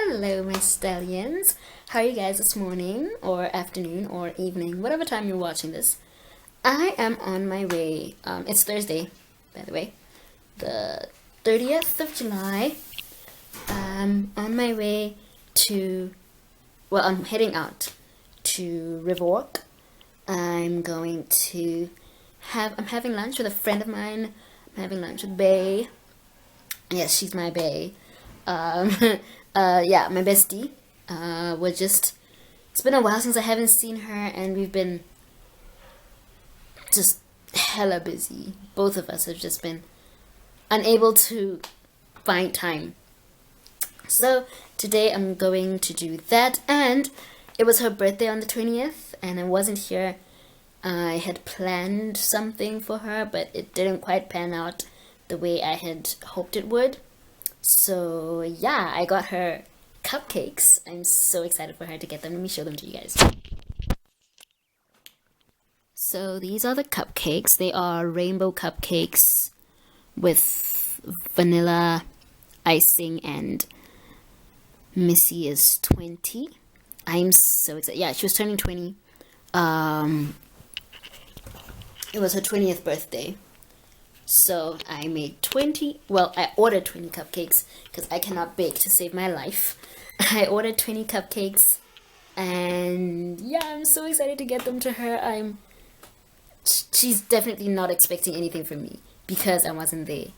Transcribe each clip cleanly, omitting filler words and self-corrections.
Hello my stallions, how are you guys this morning or afternoon or evening, whatever time you're watching this. I am on my way, it's Thursday by the way, the 30th of July. On my way to, well, I'm heading out to Riverwalk. I'm having lunch with a friend of mine. I'm having lunch with Bae. Yes, she's my Bae. Yeah, my bestie. It's been a while since I haven't seen her, and we've been just hella busy. Both of us have just been unable to find time. So today I'm going to do that, and it was her birthday on the 20th, and I wasn't here. I had planned something for her, but it didn't quite pan out the way I had hoped it would. So yeah, I got her cupcakes. I'm so excited for her to get them. Let me show them to you guys. So these are the cupcakes. They are rainbow cupcakes with vanilla icing, and Missy is 20. I'm so excited. Yeah, she was turning 20. It was her 20th birthday. So I made 20, well, I ordered 20 cupcakes because I cannot bake to save my life. I ordered 20 cupcakes, and yeah, I'm so excited to get them to her. She's definitely not expecting anything from me because I wasn't there.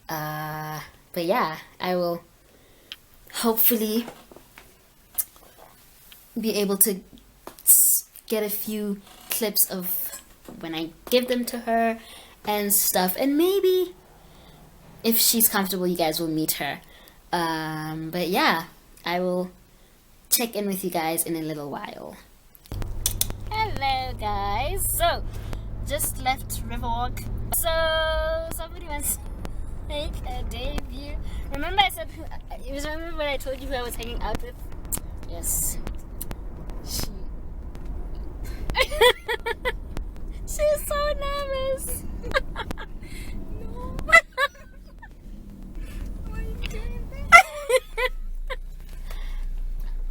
But yeah, I will hopefully be able to get a few clips of when I give them to her and stuff, and maybe if she's comfortable you guys will meet her. But yeah, I will check in with you guys in a little while. Hello guys, so just left Riverwalk. So somebody wants to make a debut. Remember remember when I told you who I was hanging out with? Yes, she's so nervous. No. Why are you doing that?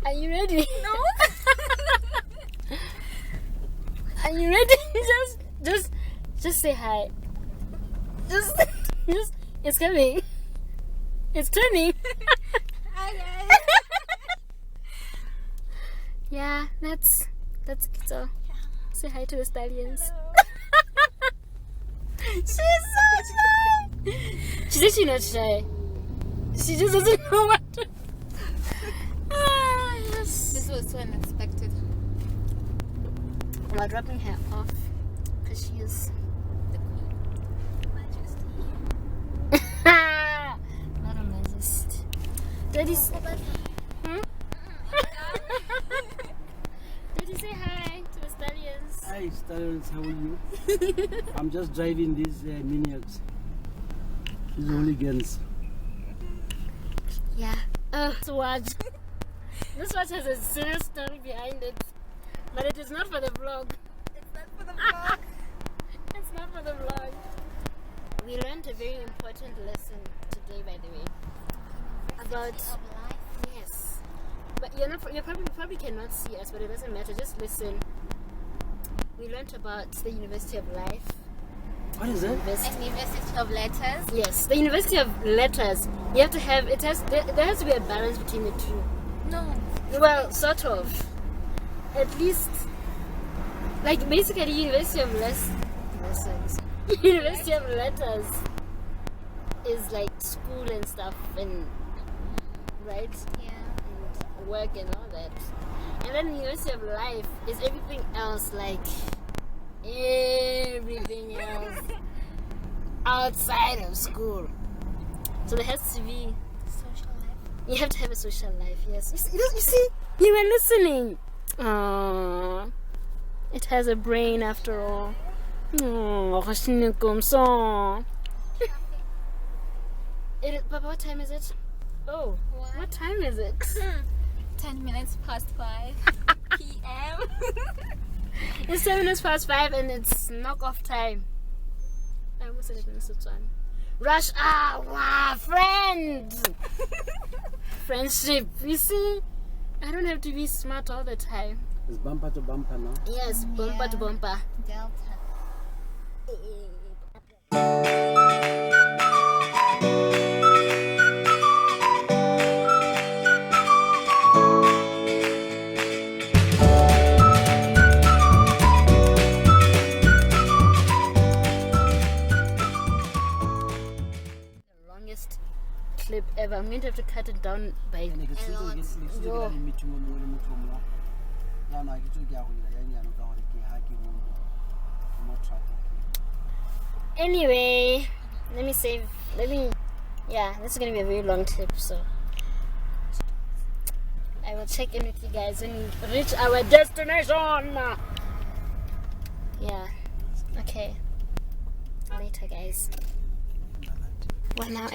Are you ready? No. Are you ready? Just say hi. Just, it's coming. It's coming. Hi guys. Yeah, that's so. Say hi to the stallions. She's so shy. She's actually not shy. She just doesn't know what to. Yes. This was so unexpected. We're dropping her off because she is The Queen. Majesty. not a majesty. Daddy's. Daddy, say hi to the stallions. Hi Stallions, how are you? I'm just driving these minions. These hooligans. Yeah. This watch. This watch has a serious story behind it. But it is not for the vlog. It's not for the vlog. It's not for the vlog. We learned a very important lesson today, by the way. About of life. yes. But you probably cannot see us, but it doesn't matter. Just listen. We learned about the University of Life. What is that? University of Letters. Yes, the University of Letters. You have to have there has to be a balance between the two. No. Well, sort of. At least, like basically, University of University of Letters is like school and stuff, and right, Yeah. and work and all that. And then University of Life is everything else, like everything else outside of school. So there has to be. Social life. You have to have a social life, yes. You see, you were listening. Aww. It has a brain after all. Aww. But what time is it? Oh, what time is it? 10 minutes past 5 p.m. It's 7 minutes past 5 and it's knock-off time. I almost said it in Setswana. Rush hour, friend! friendship. You see, I don't have to be smart all the time. It's bumper to bumper now. Yes, bumper to bumper. Delta. Longest clip ever. I'm going to have to cut it down by Yo. Anyway, yeah, this is gonna be a very long clip, so I will check in with you guys when we reach our destination. Yeah, okay, later guys. We're now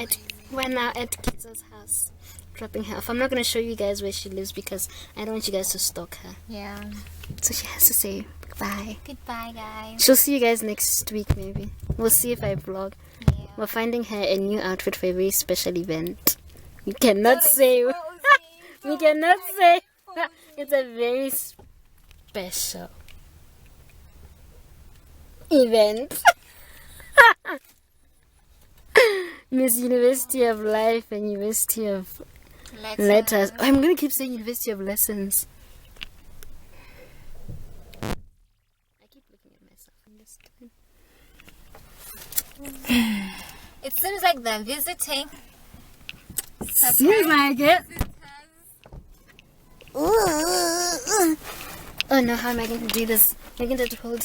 at Kiza's house, dropping her off. I'm not gonna show you guys where she lives because I don't want you guys to stalk her. Yeah. So she has to say goodbye. Goodbye, guys. She'll see you guys next week maybe. We'll see if I vlog. Yeah. We're finding her a new outfit for a very special event. We cannot say. We cannot say. It's a very special event. Miss University of Life and University of Letters. I'm gonna keep saying University of Lessons. I keep looking at myself in this time. It seems like they're visiting. Seems like it. Oh no, how am I going to do this? I'm going to have to hold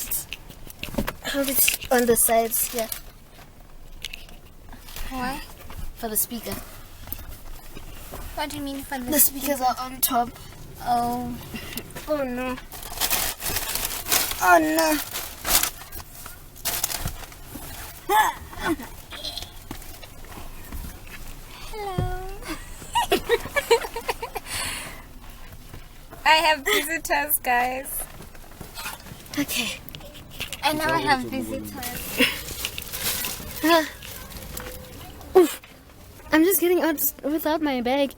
it on the sides here. Why? For the speaker. What do you mean for The speakers are on top. Oh. Oh no. Oh no. Hello. I have visitors, guys. Okay. I now have visitors. Oof. I'm just getting out without my bag.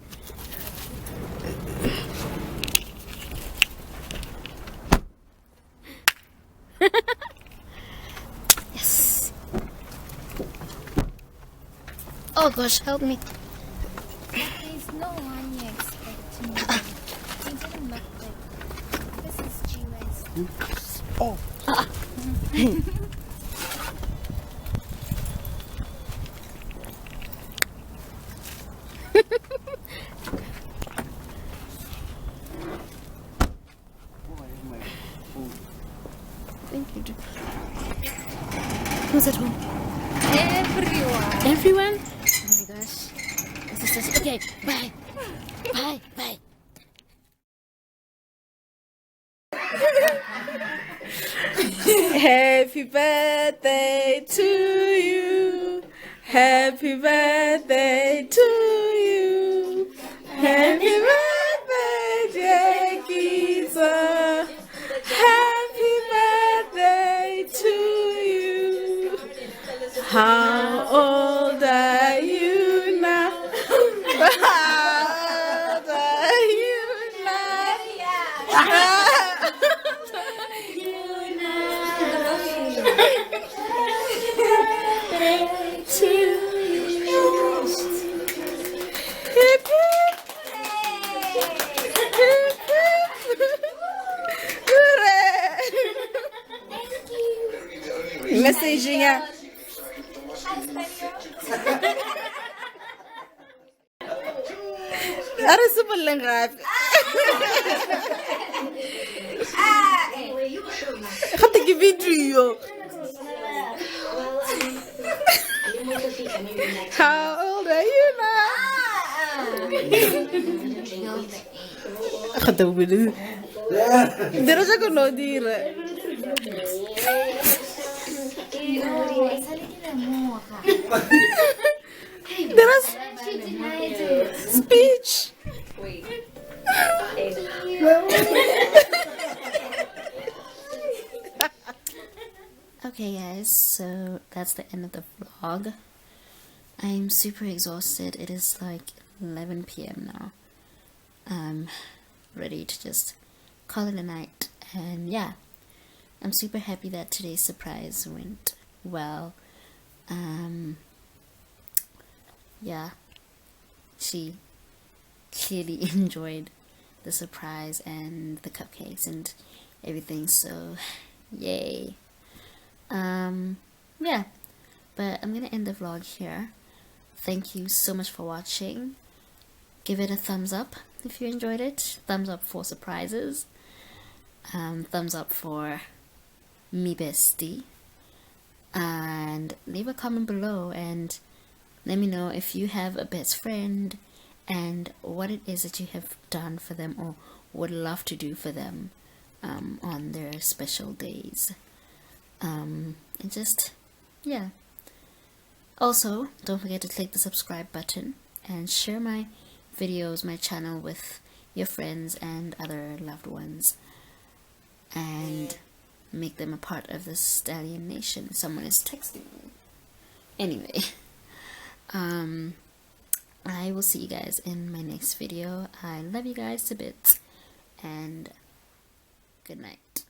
Yes. Oh gosh, help me. There's no one you expect. He didn't look good. This is G-West. Oh. Thank you. Who's at home? Everyone. Everyone? Oh my gosh. This is such... Okay, bye. Bye, bye. Happy birthday to you. Happy birthday to you. Happy birthday, dear Giza. Happy birthday to you. How old are you now? How old are you now? Messaging ya. Are super lengapi? Khathi ke video. How old are you now? Khathi video. Dira ja ko no dire. There is speech. Okay guys, so that's the end of the vlog. I'm super exhausted. It is like 11 p.m. now. I'm ready to just call it a night. And yeah, I'm super happy that today's surprise went well. Yeah, she clearly enjoyed the surprise and the cupcakes and everything, so yay. Yeah, but I'm gonna end the vlog here. Thank you so much for watching. Give it a thumbs up if you enjoyed it. Thumbs up for surprises. Thumbs up for me bestie. And leave a comment below and let me know if you have a best friend and what it is that you have done for them or would love to do for them on their special days. And just, yeah. Also, don't forget to click the subscribe button and share my videos, my channel with your friends and other loved ones. And make them a part of the Stallion Nation. Someone is texting me. Anyway, I will see you guys in my next video. I love you guys a bit, and good night.